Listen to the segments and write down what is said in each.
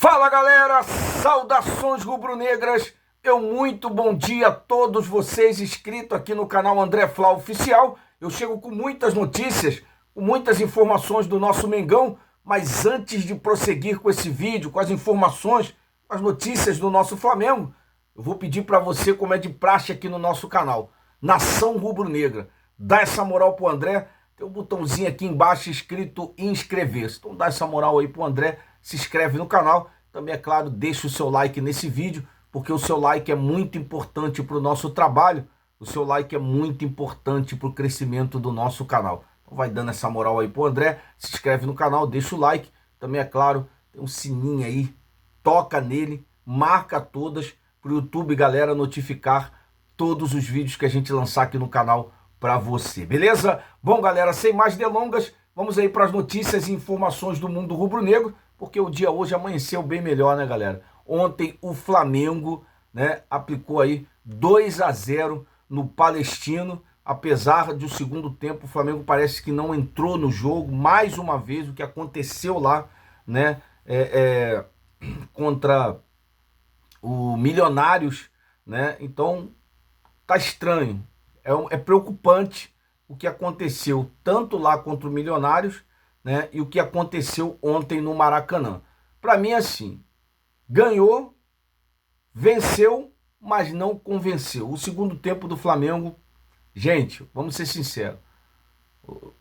Fala galera, saudações rubro-negras, muito bom dia a todos vocês inscritos aqui no canal André Fla Oficial. Eu chego com muitas notícias, com muitas informações do nosso Mengão, mas antes de prosseguir com esse vídeo, com as informações, com as notícias do nosso Flamengo, eu vou pedir para você, como é de praxe aqui no nosso canal, Nação Rubro-Negra, dá essa moral pro André, tem um botãozinho aqui embaixo escrito inscrever-se, então dá essa moral aí pro André, se inscreve no canal, também é claro, deixa o seu like nesse vídeo, porque o seu like é muito importante para o nosso trabalho, o seu like é muito importante para o crescimento do nosso canal. Então vai dando essa moral aí pro André, se inscreve no canal, deixa o like, também é claro, tem um sininho aí, toca nele, marca todas, para o YouTube, galera, notificar todos os vídeos que a gente lançar aqui no canal para você, beleza? Bom, galera, sem mais delongas, vamos aí para as notícias e informações do mundo rubro-negro, porque o dia hoje amanheceu bem melhor, né, galera? Ontem o Flamengo, né, aplicou aí 2-0 no Palestino, apesar de o segundo tempo o Flamengo parece que não entrou no jogo, mais uma vez o que aconteceu lá, né, contra o Milionários, né? Então tá estranho, é preocupante o que aconteceu tanto lá contra o Milionários, né, e o que aconteceu ontem no Maracanã. Para mim, assim, ganhou, venceu, mas não convenceu. O segundo tempo do Flamengo, gente, vamos ser sinceros,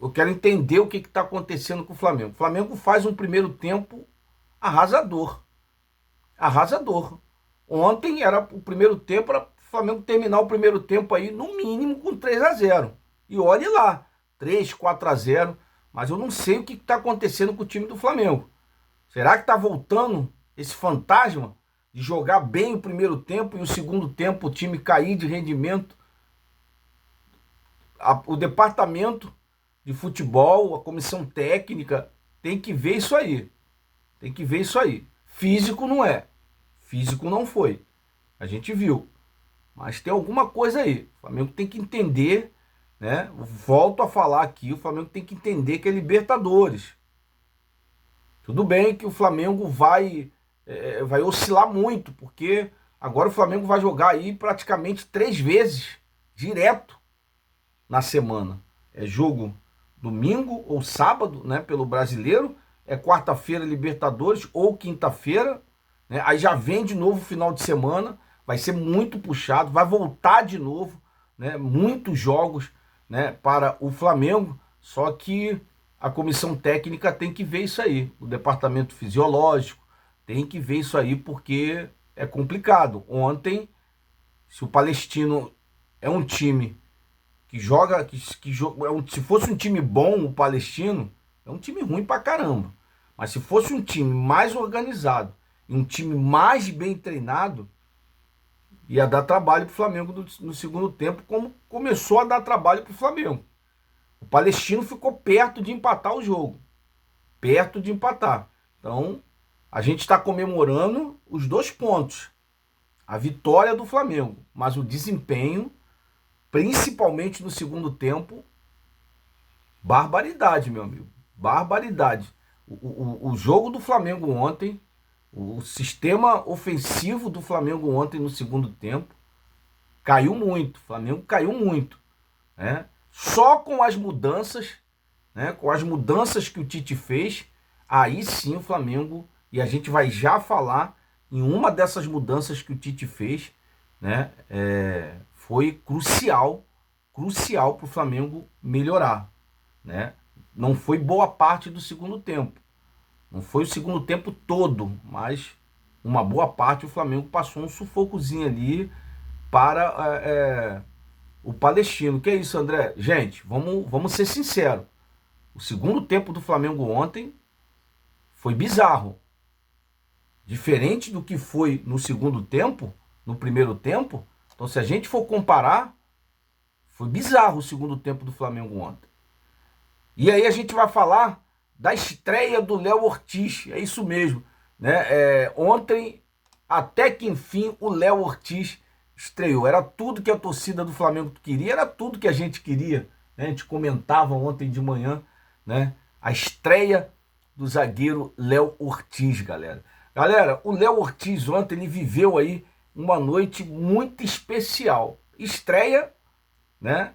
eu quero entender o que está acontecendo com o Flamengo. O Flamengo faz um primeiro tempo arrasador. Arrasador. Ontem era o primeiro tempo, era o Flamengo terminar o primeiro tempo aí, no mínimo, com 3-0. E olhe lá, 3, 4-0. Mas eu não sei o que está acontecendo com o time do Flamengo. Será que está voltando esse fantasma de jogar bem o primeiro tempo e o segundo tempo o time cair de rendimento? O departamento de futebol, a comissão técnica, tem que ver isso aí. Tem que ver isso aí. Físico não é. Físico não foi. A gente viu. Mas tem alguma coisa aí. O Flamengo tem que entender, né? Volto a falar aqui, o Flamengo tem que entender que é Libertadores. Tudo bem que o Flamengo vai oscilar muito, porque agora o Flamengo vai jogar aí praticamente 3 vezes, direto, na semana. É jogo domingo ou sábado, né, pelo Brasileiro, é quarta-feira Libertadores ou quinta-feira, né, aí já vem de novo final de semana, vai ser muito puxado, vai voltar de novo, né, muitos jogos, né, para o Flamengo, só que a comissão técnica tem que ver isso aí, o departamento fisiológico tem que ver isso aí, porque é complicado. Ontem, se o Palestino é um time que joga, se fosse um time bom, o Palestino, é um time ruim pra caramba, mas se fosse um time mais organizado, e um time mais bem treinado, ia dar trabalho pro Flamengo no segundo tempo, como começou a dar trabalho pro Flamengo. O Palestino ficou perto de empatar o jogo. Perto de empatar. Então, a gente está comemorando os 2 pontos. A vitória do Flamengo. Mas o desempenho, principalmente no segundo tempo, barbaridade, meu amigo. Barbaridade. O jogo do Flamengo ontem, o sistema ofensivo do Flamengo ontem no segundo tempo, caiu muito. O Flamengo caiu muito, né? Só com as mudanças, né, com as mudanças que o Tite fez, aí sim o Flamengo, e a gente vai já falar em uma dessas mudanças que o Tite fez, né, foi crucial para o Flamengo melhorar, né? Não foi boa parte do segundo tempo, não foi o segundo tempo todo, mas uma boa parte o Flamengo passou um sufocozinho ali para o Palestino. Que é isso, André? Gente, vamos ser sinceros. O segundo tempo do Flamengo ontem foi bizarro. Diferente do que foi no segundo tempo, no primeiro tempo. Então, se a gente for comparar, foi bizarro o segundo tempo do Flamengo ontem. E aí a gente vai falar da estreia do Léo Ortiz. É isso mesmo, né? Ontem, até que enfim, o Léo Ortiz estreou. Era tudo que a torcida do Flamengo queria, era tudo que a gente queria, né? A gente comentava ontem de manhã, né, a estreia do zagueiro Léo Ortiz, galera. Galera, o Léo Ortiz ontem ele viveu aí uma noite muito especial. Estreia, né?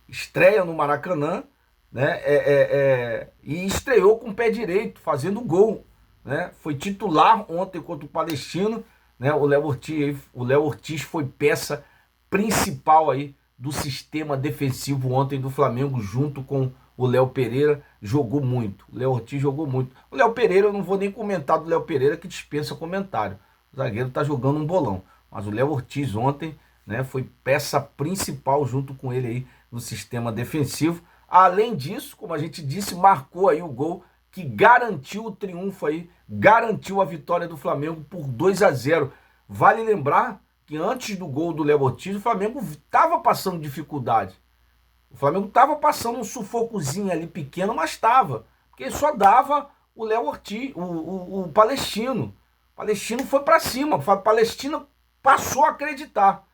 Estreia no Maracanã, né? E estreou com o pé direito, fazendo gol, né? Foi titular ontem contra o Palestino, né? O Léo Ortiz foi peça principal aí do sistema defensivo ontem do Flamengo, junto com o Léo Pereira. Jogou muito. O Léo Ortiz jogou muito. O Léo Pereira, eu não vou nem comentar do Léo Pereira, que dispensa comentário. O zagueiro tá jogando um bolão. Mas o Léo Ortiz ontem, né, foi peça principal junto com ele aí no sistema defensivo. Além disso, como a gente disse, marcou aí o gol que garantiu o triunfo aí, garantiu a vitória do Flamengo por 2-0. Vale lembrar que antes do gol do Léo Ortiz, o Flamengo estava passando dificuldade. O Flamengo estava passando um sufocozinho ali pequeno, mas estava. Porque só dava o Léo Ortiz, o Palestino. O Palestino foi para cima. O Palestino passou a acreditar.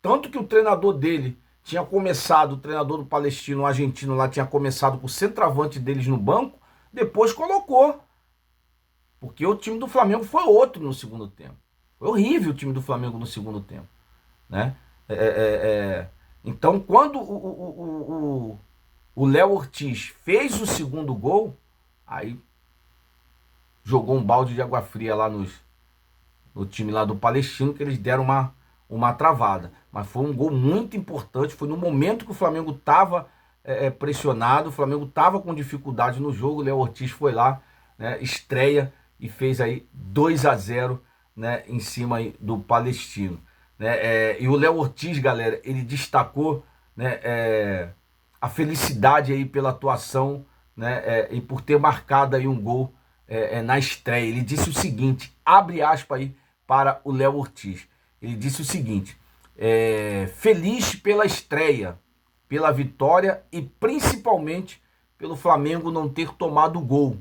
Tanto que o treinador dele tinha começado, o treinador do Palestino, o argentino lá, tinha começado com o centroavante deles no banco, depois colocou. Porque o time do Flamengo foi outro no segundo tempo. Foi horrível o time do Flamengo no segundo tempo, né? Então, quando o Léo Ortiz fez o segundo gol, aí jogou um balde de água fria lá no time lá do Palestino, que eles deram uma travada. Mas foi um gol muito importante, foi no momento que o Flamengo estava pressionado, o Flamengo estava com dificuldade no jogo, o Léo Ortiz foi lá, né, estreia e fez aí 2-0, né, em cima aí do Palestino. Né, e o Léo Ortiz, galera, ele destacou, né, a felicidade aí pela atuação, né, e por ter marcado aí um gol na estreia. Ele disse o seguinte, abre aspas aí para o Léo Ortiz. Ele disse o seguinte, feliz pela estreia, pela vitória e principalmente pelo Flamengo não ter tomado gol.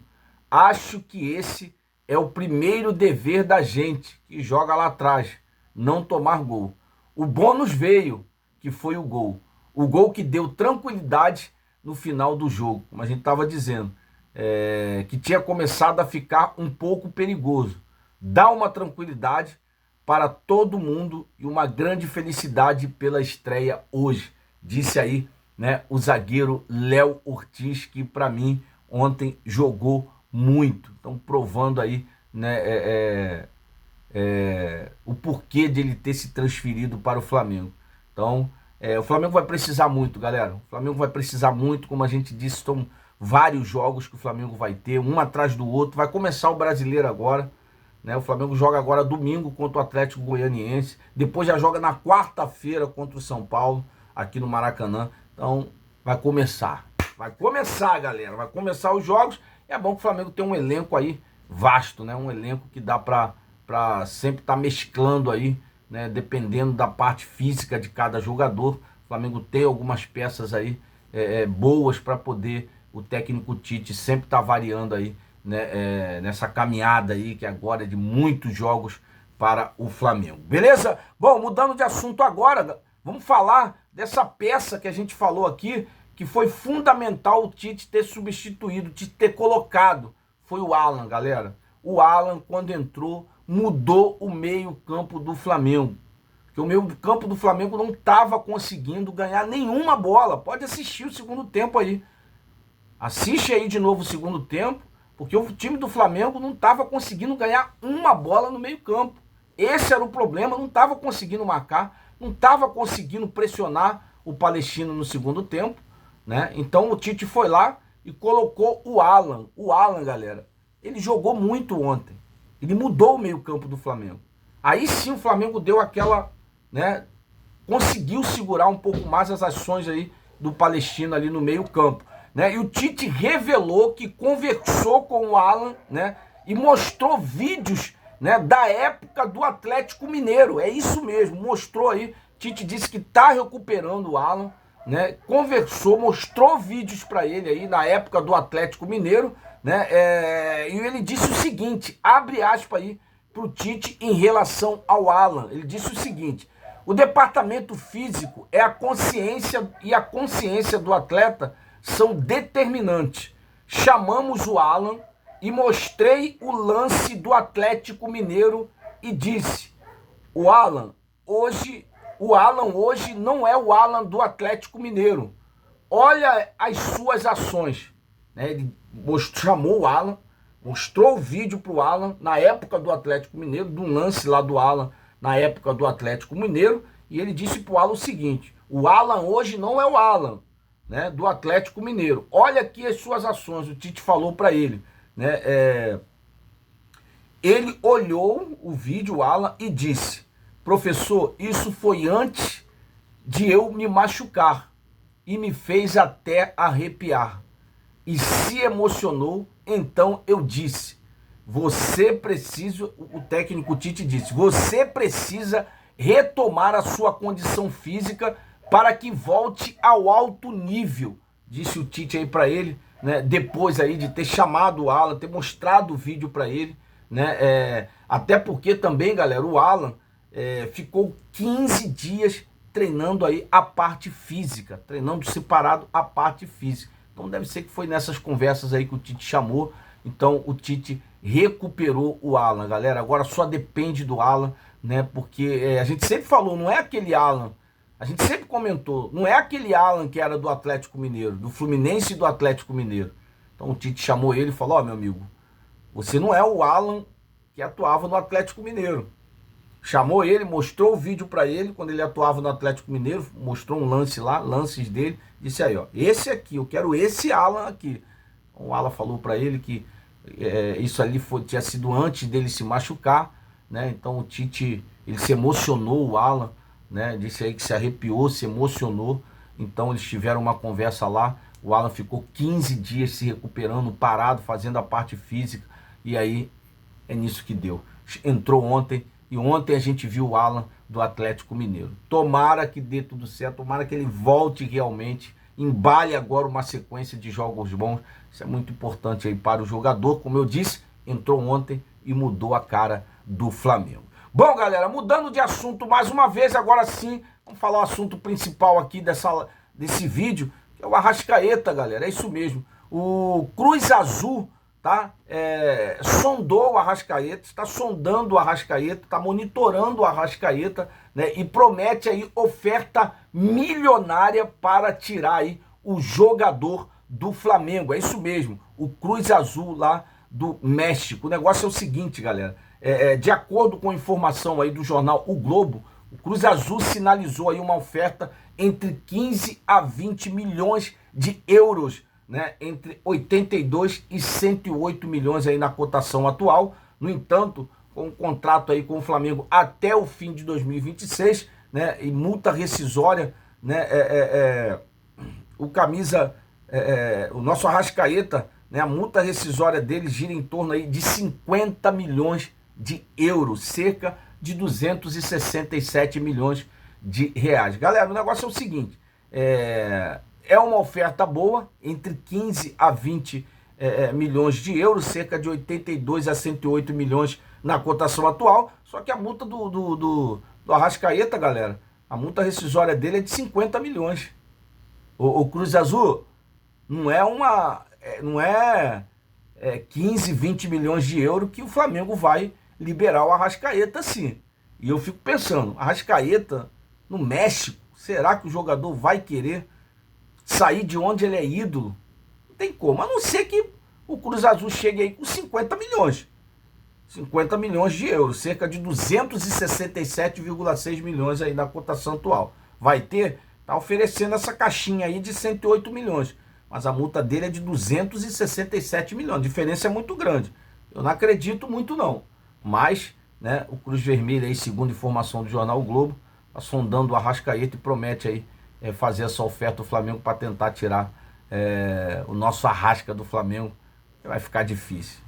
Acho que esse é o primeiro dever da gente que joga lá atrás, não tomar gol. O bônus veio, que foi o gol. O gol que deu tranquilidade no final do jogo, como a gente estava dizendo, que tinha começado a ficar um pouco perigoso. Dá uma tranquilidade para todo mundo e uma grande felicidade pela estreia hoje. Disse aí, né, o zagueiro Léo Ortiz, que para mim ontem jogou muito. Então provando aí, né, o porquê dele ter se transferido para o Flamengo. Então, o Flamengo vai precisar muito, galera. O Flamengo vai precisar muito, como a gente disse, são vários jogos que o Flamengo vai ter, um atrás do outro. Vai começar o Brasileiro agora, né? O Flamengo joga agora domingo contra o Atlético Goianiense, depois já joga na quarta-feira contra o São Paulo, aqui no Maracanã. Então, vai começar, galera, vai começar os jogos. É bom que o Flamengo tem um elenco aí vasto, né? Um elenco que dá para sempre estar mesclando aí, né? Dependendo da parte física de cada jogador. O Flamengo tem algumas peças aí boas para poder o técnico Tite sempre estar variando aí, né? Nessa caminhada aí que agora é de muitos jogos para o Flamengo. Beleza? Bom, mudando de assunto agora, vamos falar dessa peça que a gente falou aqui, que foi fundamental o Tite ter substituído, Tite ter colocado. Foi o Alan, galera. O Alan, quando entrou, mudou o meio-campo do Flamengo. Porque o meio-campo do Flamengo não estava conseguindo ganhar nenhuma bola. Pode assistir o segundo tempo aí. Assiste aí de novo o segundo tempo, porque o time do Flamengo não estava conseguindo ganhar uma bola no meio-campo. Esse era o problema, não estava conseguindo marcar, não estava conseguindo pressionar o Palestino no segundo tempo, né? Então o Tite foi lá e colocou o Alan. O Alan, galera, ele jogou muito ontem. Ele mudou o meio-campo do Flamengo. Aí sim o Flamengo deu aquela, né? Conseguiu segurar um pouco mais as ações aí do Palestino ali no meio-campo, né? E o Tite revelou que conversou com o Alan, né? E mostrou vídeos, né, da época do Atlético Mineiro. É isso mesmo, mostrou aí. Tite disse que tá recuperando o Alan, né? Conversou, mostrou vídeos para ele aí na época do Atlético Mineiro, né? E ele disse o seguinte, abre aspas aí pro Tite em relação ao Alan. Ele disse o seguinte: o departamento físico é a consciência e a consciência do atleta são determinantes. Chamamos o Alan e mostrei o lance do Atlético Mineiro e disse: o Alan hoje não é o Alan do Atlético Mineiro. Olha as suas ações. Ele chamou o Alan, mostrou o vídeo para o Alan na época do Atlético Mineiro, do lance lá do Alan na época do Atlético Mineiro, e ele disse para o Alan o seguinte: o Alan hoje não é o Alan, né, do Atlético Mineiro. Olha aqui as suas ações. O Tite falou para ele, né, ele olhou o vídeo, o Alan, e disse: professor, isso foi antes de eu me machucar e me fez até arrepiar. E se emocionou, então eu disse: você precisa, o técnico Tite disse, você precisa retomar a sua condição física para que volte ao alto nível, disse o Tite aí para ele, né, depois aí de ter chamado o Alan, ter mostrado o vídeo para ele, né, até porque também, galera, o Alan ficou 15 dias treinando aí a parte física, treinando separado a parte física. Então deve ser que foi nessas conversas aí que o Tite chamou. Então o Tite recuperou o Alan, galera. Agora só depende do Alan, né? Porque a gente sempre falou, não é aquele Alan, a gente sempre comentou, não é aquele Alan que era do Atlético Mineiro, do Fluminense e do Atlético Mineiro. Então o Tite chamou ele e falou: ó, meu amigo, você não é o Alan que atuava no Atlético Mineiro. Chamou ele, mostrou o vídeo para ele, quando ele atuava no Atlético Mineiro, mostrou um lance lá, lances dele, disse aí, ó, esse aqui, eu quero esse Alan aqui. O Alan falou para ele que isso ali tinha sido antes dele se machucar, né? Então o Tite, ele se emocionou, o Alan, né? Disse aí que se arrepiou, se emocionou. Então eles tiveram uma conversa lá, o Alan ficou 15 dias se recuperando, parado, fazendo a parte física, e aí é nisso que deu. Entrou ontem, e ontem a gente viu o Alan do Atlético Mineiro. Tomara que dê tudo certo, tomara que ele volte realmente, embale agora uma sequência de jogos bons. Isso é muito importante aí para o jogador. Como eu disse, entrou ontem e mudou a cara do Flamengo. Bom, galera, mudando de assunto mais uma vez, agora sim, vamos falar o assunto principal aqui desse vídeo, que é o Arrascaeta, galera. É isso mesmo. O Cruz Azul, tá? Sondou o Arrascaeta, está sondando o Arrascaeta, está monitorando o Arrascaeta, né? E promete aí oferta milionária para tirar aí o jogador do Flamengo. É isso mesmo, o Cruz Azul lá do México. O negócio é o seguinte, galera, de acordo com a informação aí do jornal O Globo, o Cruz Azul sinalizou aí uma oferta entre 15 a 20 milhões de euros, né, entre 82 e 108 milhões aí na cotação atual. No entanto, com um contrato aí com o Flamengo até o fim de 2026, né, e multa rescisória, né, o nosso Arrascaeta, né, a multa rescisória dele gira em torno aí de 50 milhões de euros, cerca de 267 milhões de reais. Galera, o negócio é o seguinte, é uma oferta boa, entre 15 a 20 milhões de euros, cerca de 82 a 108 milhões na cotação atual, só que a multa do Arrascaeta, galera, a multa rescisória dele é de 50 milhões. O Cruz Azul não é 15, 20 milhões de euros que o Flamengo vai liberar o Arrascaeta, sim. E eu fico pensando, Arrascaeta no México, será que o jogador vai querer sair de onde ele é ídolo? Não tem como, a não ser que o Cruz Azul chegue aí com 50 milhões. 50 milhões de euros, cerca de 267,6 milhões aí na cotação atual. Vai ter, tá oferecendo essa caixinha aí de 108 milhões, mas a multa dele é de 267 milhões, a diferença é muito grande. Eu não acredito muito não, mas, né, o Cruz Vermelho aí, segundo informação do jornal o Globo, tá sondando o Arrascaeta e promete aí fazer essa oferta ao Flamengo para tentar tirar o nosso Arrasca do Flamengo. Vai ficar difícil.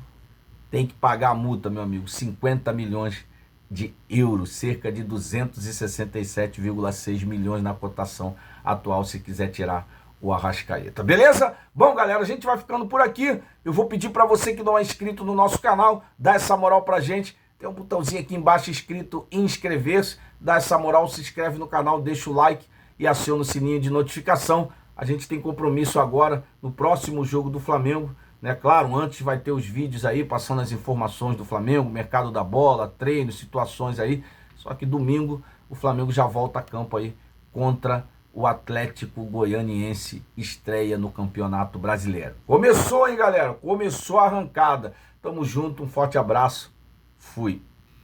Tem que pagar a multa, meu amigo, 50 milhões de euros, cerca de 267,6 milhões na cotação atual, se quiser tirar o Arrascaeta. Beleza? Bom, galera, a gente vai ficando por aqui. Eu vou pedir para você que não é inscrito no nosso canal, dá essa moral pra gente. Tem um botãozinho aqui embaixo escrito inscrever-se. Dá essa moral, se inscreve no canal, deixa o like e aciona o sininho de notificação. A gente tem compromisso agora no próximo jogo do Flamengo, né? Claro, antes vai ter os vídeos aí passando as informações do Flamengo, mercado da bola, treinos, situações aí. Só que domingo o Flamengo já volta a campo aí contra o Atlético Goianiense, estreia no Campeonato Brasileiro. Começou, hein, galera? Começou a arrancada. Tamo junto, um forte abraço. Fui.